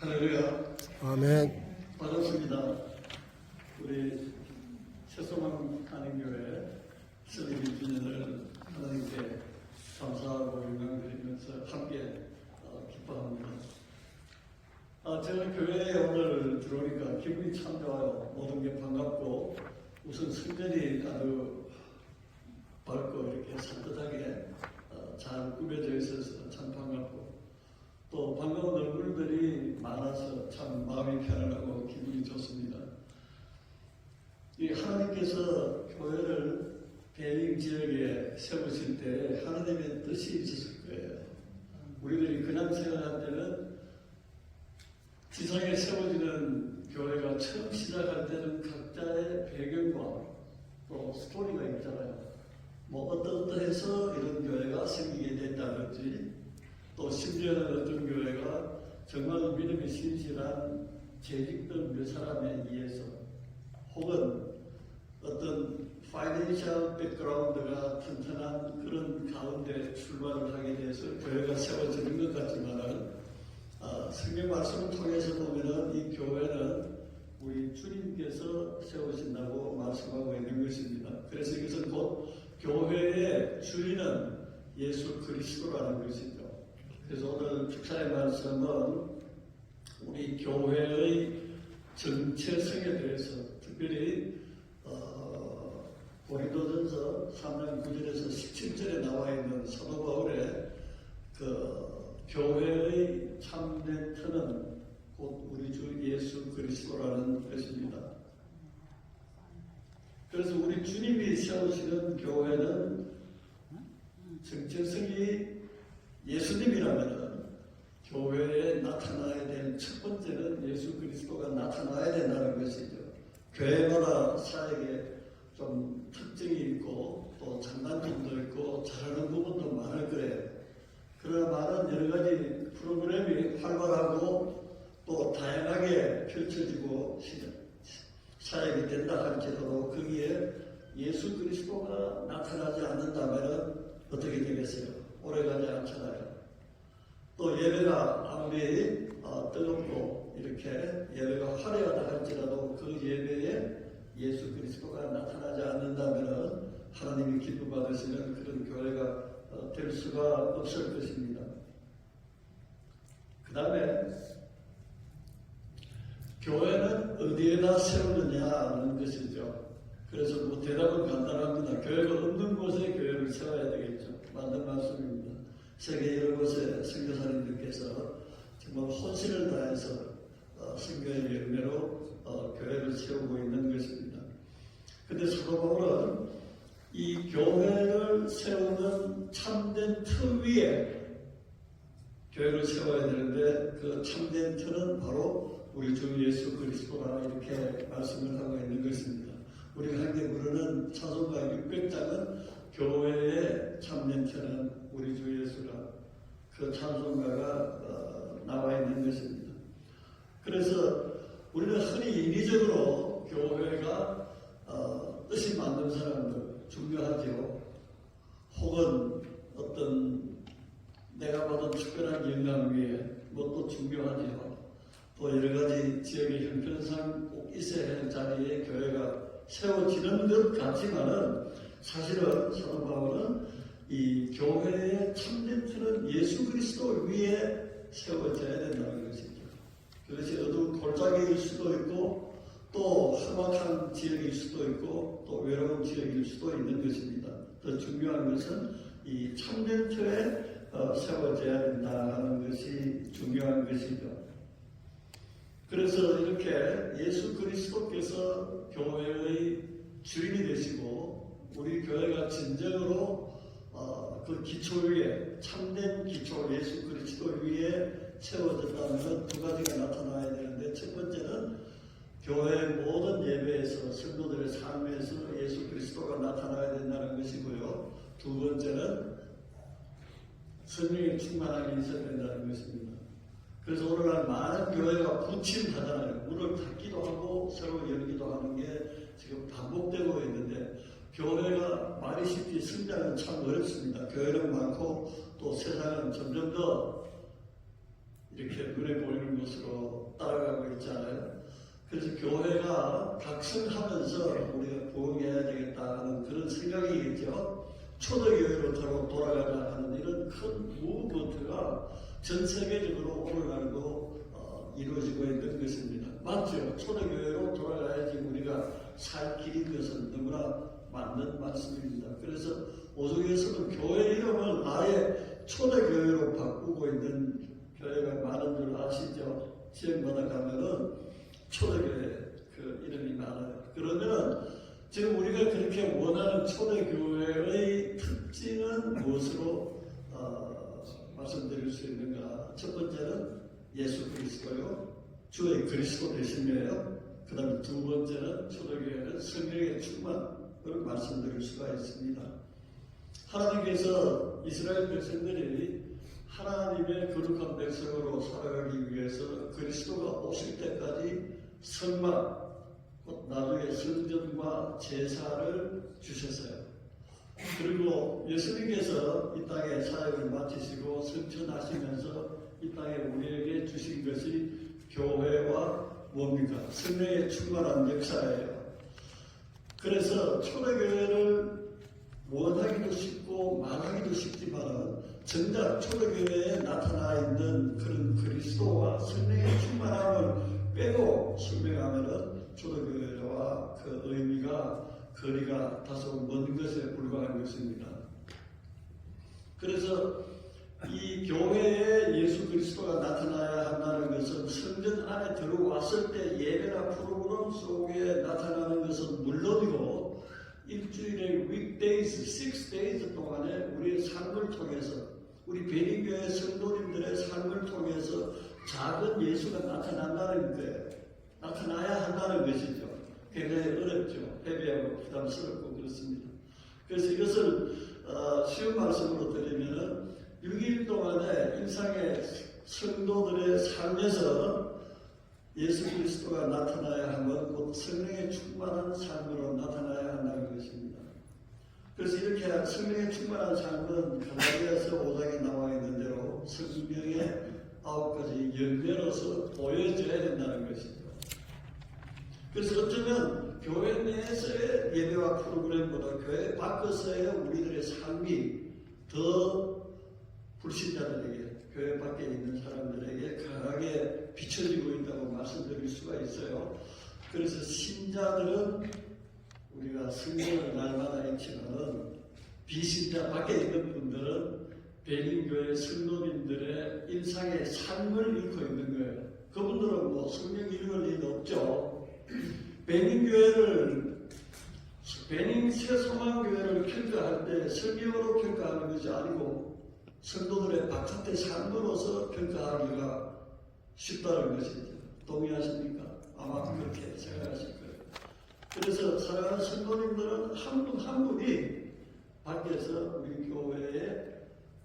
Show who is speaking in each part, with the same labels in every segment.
Speaker 1: 할렐루야.
Speaker 2: 아멘.
Speaker 1: 반갑습니다. 우리 최소망 한인교회 설립 1주년을 하나님께 감사하고 영광드리면서 함께 기뻐합니다. 제가 교회에 오늘 들어오니까 기분이 참 좋아요. 모든 게 반갑고 우선 성전이 아주 밝고 이렇게 산뜻하게 잘 꾸며져 있어서 참 반갑고 또 반가운 얼굴들이 많아서 참 마음이 편안하고 기분이 좋습니다. 이 하나님께서 교회를 베닝 지역에 세우실 때 하나님의 뜻이 있었을 거예요. 우리들이 그냥 생각할 때는 지상에 세워지는 교회가 처음 시작할 때는 각자의 배경과 또 스토리가 있잖아요. 뭐 어떠해서 이런 교회가 생기게 됐다든지 또 심지어는 어떤 교회가 정말 믿음이 신실한 재직들 몇 사람에 의해서 혹은 어떤 파이낸셜 백그라운드가 튼튼한 그런 가운데 출발을 하게 돼서 교회가 세워지는 것 같지만은 성경 말씀을 통해서 보면은 이 교회는 우리 주님께서 세우신다고 말씀하고 있는 것입니다. 그래서 이것은 곧 교회의 주인은 예수 그리스도라는 것이죠. 그래서 오늘 축사의 말씀은 우리 교회의 정체성에 대해서 특별히 고린도전서 3장 9절에서 17절에 나와 있는 사도 바울의 그 교회의 참된 터는 곧 우리 주 예수 그리스도라는 것입니다. 그래서 우리 주님이 세우시는 교회는 정체성이 예수님이라면 교회에 나타나야 될 첫 번째는 예수 그리스도가 나타나야 된다는 것이죠. 교회마다 사역에 좀 특징이 있고 또 장단점도 있고 잘하는 부분도 많을 거예요. 그러나 많은 여러 가지 프로그램이 활발하고 또 다양하게 펼쳐지고 사역이 된다 할지라도 거기에 예수 그리스도가 나타나지 않는다면 어떻게 되겠어요? 오래가지 않잖아요. 또 예배가 아무리 뜨겁고 이렇게 예배가 화려하다 할지라도 그 예배에 예수 그리스도가 나타나지 않는다면 하나님이 기쁨 받으시는 그런 교회가 될 수가 없을 것입니다. 그 다음에 교회는 어디에다 세우느냐는 것이죠. 그래서 뭐 대답은 간단합니다. 교회가 없는 곳에 교회를 세워야 되겠죠. 맞는 말씀입니다. 세계 여러 곳에 선교사님들께서 정말 혼신을 다해서 선교의 열매로 교회를 세우고 있는 것입니다. 그런데 사도 바울은 이 교회를 세우는 참된 터 위에 교회를 세워야 되는데 그 참된 터는 바로 우리 주 예수 그리스도라 이렇게 말씀을 하고 있는 것입니다. 우리가 함께 부르는 찬송가 600장은 교회의 참된 터는 우리 주 예수라 그 찬송가가 나와 있는 것입니다. 그래서 우리는 흔히 인위적으로 교회가 뜻이 맞는 사람들 중요하죠. 혹은 어떤 내가 받은 특별한 영광 위에 뭣도 중요하죠. 또 여러 가지 지역의 형편상 꼭 있어야 하는 자리에 교회가 세워지는 것 같지만은 사실은 사도 바울은 이 교회의 참된 터는 예수 그리스도 위에 세워져야 된다는 것이죠. 그것이 어두운 골짜기일 수도 있고 또 험악한 지역일 수도 있고 또 외로운 지역일 수도 있는 것입니다. 더 중요한 것은 이 참된 터에 세워져야 된다는 것이 중요한 것이죠. 그래서 이렇게 예수 그리스도께서 교회의 주인이 되시고 우리 교회가 진정으로 그 기초 위에 참된 기초 예수 그리스도 위에 세워졌다면 두 가지가 나타나야 되는데 첫 번째는 교회 모든 예배에서 성도들의 삶에서 예수 그리스도가 나타나야 된다는 것이고요. 두 번째는 성령의 충만함이 있어야 된다는 것입니다. 그래서 오늘날 많은 교회가 부침하잖아요. 문을 닫기도 하고 새로 열기도 하는 게 지금 반복되고 있는데 교회가 말이 쉽게 성장은 참 어렵습니다. 교회는 많고 또 세상은 점점 더 이렇게 눈에 보이는 것으로 있잖아요. 그래서 교회가 각성하면서 우리가 부흥해야 되겠다는 그런 생각이겠죠. 초대교회로 돌아가자 하는 이런 큰 무브먼트가 전 세계적으로 오늘날도 이루어지고 있는 것입니다. 맞죠? 초대교회로 돌아가야지 우리가 살 길인 것은 너무나 맞는 말씀입니다. 그래서 오종에서는 교회 이름을 아예 초대교회로 바꾸고 있는 교회가 많은 줄 아시죠? 지역마다 가면은 초대교회 그 이름이 많아요. 그러면은 지금 우리가 그렇게 원하는 초대교회의 특징은 무엇으로 말씀드릴 수 있는가? 첫 번째는 예수 그리스도요. 주의 그리스도 되심이에요. 그 다음에 두 번째는 초대교회는 성령의 충만을 말씀드릴 수가 있습니다. 하나님께서 이스라엘 백성들이 하나님의 거룩한 백성으로 살아가기 위해서 그리스도가 오실 때까지 성막, 나중에 성전과 제사를 주셨어요. 그리고 예수님께서 이 땅에 사역을 마치시고 승천하시면서 이 땅에 우리에게 주신 것이 교회와 뭡니까? 성령의 충만한 역사예요. 그래서 초대교회를 원하기도 쉽고 말하기도 쉽지만 정작 초대교회에 나타나 있는 그런 그리스도와 성령의 충만함을 빼고 설명하면 초대교회와 그 의미가 거리가 다소 먼 것에 불과한 것입니다. 그래서 이 교회에 예수 그리스도가 나타나야 한다는 것은 성전 안에 들어왔을 때 예배나 프로그램 속에 나타나는 것은 물론이고 일주일의 weekdays, 6days 동안에 우리의 삶을 통해서 우리 베린교회 성도님들의 삶을 통해서 작은 예수가 나타난다는 거예요. 나타나야 한다는 것이죠. 굉장히 어렵죠. 헤비하고 부담스럽고 그렇습니다. 그래서 이것을 쉬운 말씀으로 드리면은 6일 동안에 일상의 성도들의 삶에서 예수 그리스도가 나타나야 하면 곧 성령의 충만한 삶으로 나타나야 한다는 것입니다. 그래서 이렇게 성령의 충만한 삶은 갈라디아서 5장에 나와 있는 대로 성경의 9가지 열매로서 보여져야 된다는 것이죠. 그래서 어쩌면 교회 내에서의 예배와 프로그램보다 교회 밖에서의 우리들의 삶이 더 불신자들에게, 교회 밖에 있는 사람들에게 강하게 비춰지고 있다고 말씀드릴 수가 있어요. 그래서 신자들은 우리가 성경을 날마다 읽지만은 비신자 밖에 있는 분들은 베린교회 성도님들의 일상의 삶을 읽고 있는 거예요. 그분들은 뭐 성경 읽을 일이 없죠. 베닝 새소망교회를 평가할 때 성경으로 평가하는 것이 아니고 성도들의 바깥의 삶으로서 평가하기가 쉽다는 것이죠. 동의하십니까? 아마 그렇게 생각하실 거예요. 그래서 사랑하는 성도님들은 한 분 한 분이 밖에서 우리 교회의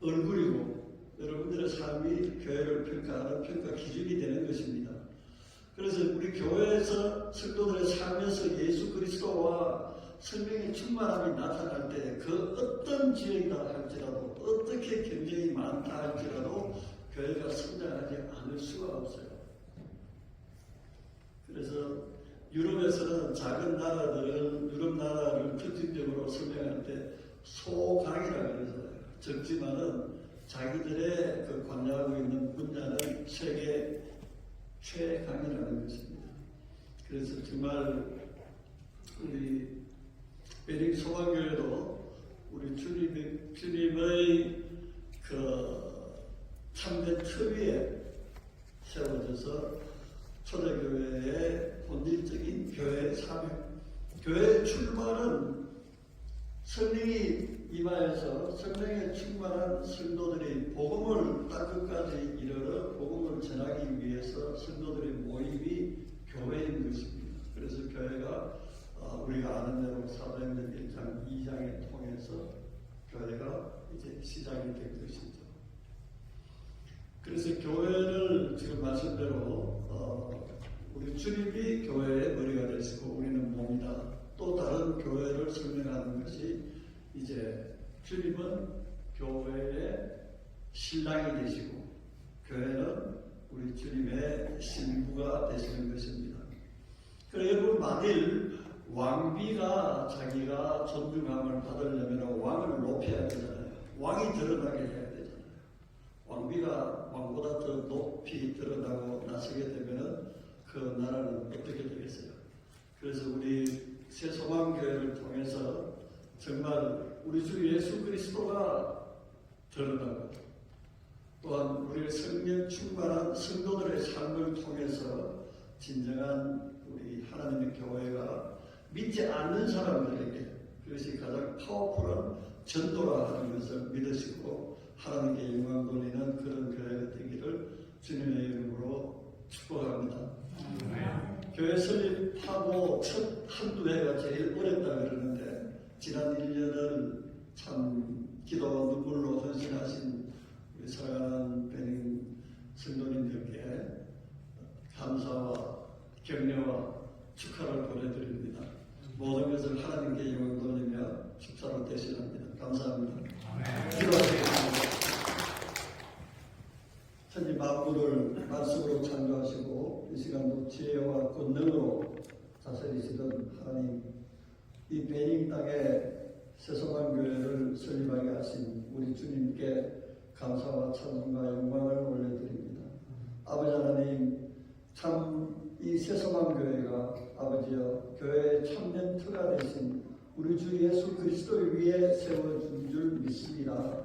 Speaker 1: 얼굴이고 여러분들의 삶이 교회를 평가하는 평가 기준이 되는 것입니다. 그래서 우리 교회에서 성도들의 삶에서 예수 그리스도와 성령의 충만함이 나타날 때 그 어떤 지역이다 할지라도 어떻게 경쟁이 많다 할지라도 교회가 성장하지 않을 수가 없어요. 그래서 유럽에서는 작은 나라들은 유럽 나라를 특징적으로 설명할 때 소강이라고 그래서 적지만은 자기들의 그 관여하고 있는 분야는 세계 최강이라는 것입니다. 그래서 정말 우리 베링 소망교회도 우리 주님의 그 참된 틀위에 세워져서 초대교회의 본질적인 교회의 사명, 교회의 출발은 성령이 임하여서 성령에 충만한 성도들이 복음을 땅끝까지 이르러 복음을 전하기 위해서 성도들의 모임이 교회인 것입니다. 그래서 교회가 우리가 아는 대로 사도행전 1장, 2장을 통해서 교회가 이제 시작이 된 것이죠. 그래서 교회를 지금 말씀대로 우리 주님이 교회의 머리가 되시고 우리는 몸이다. 또 다른 교회를 설명하는 것이 이제 주님은 교회의 신랑이 되시고 교회는 우리 우리 주님의 신부가 되시는 것입니다. 그리고 여러분, 만일 왕비가 자기가 존중함을 받으려면 왕을 높여야 되잖아요. 왕이 드러나게 해야 되잖아요. 왕비가 왕보다 더 높이 드러나고 나서게 되면 그 나라는 어떻게 되겠어요? 그래서 우리 새소망교회를 통해서 정말 우리 주 예수 그리스도가 드러나고 또한 우리의 성령 충만한 성도들의 삶을 통해서 진정한 우리 하나님의 교회가 믿지 않는 사람들에게 그것이 가장 파워풀한 전도라 하는 것을 믿으시고 하나님께 영광 돌리는 그런 교회가 되기를 주님의 이름으로 축복합니다. 교회 설립하고 첫 한두 해가 제일 어렵다 그러는데 지난 1년을 참 기도와 눈물로 헌신하신 우리 사랑하는 베닝 성도님들께 감사와 격려와 축하를 보내드립니다. 모든 것을 하나님께 영광 돌리며 축사로 대신합니다. 감사합니다. 기도하시겠습니다. 천지 만물을 말씀으로 창조하시고 이 시간도 지혜와 권능으로 다스리시던 하나님, 이 베닝 땅에 새소망교회를 설립하게 하신 우리 주님께 감사와 찬송과 영광을 올려드립니다. 아버지 하나님, 참 이 새소망교회가 아버지여 교회의 참된 터가 되신 우리 주 예수 그리스도 위에 세워준 줄 믿습니다.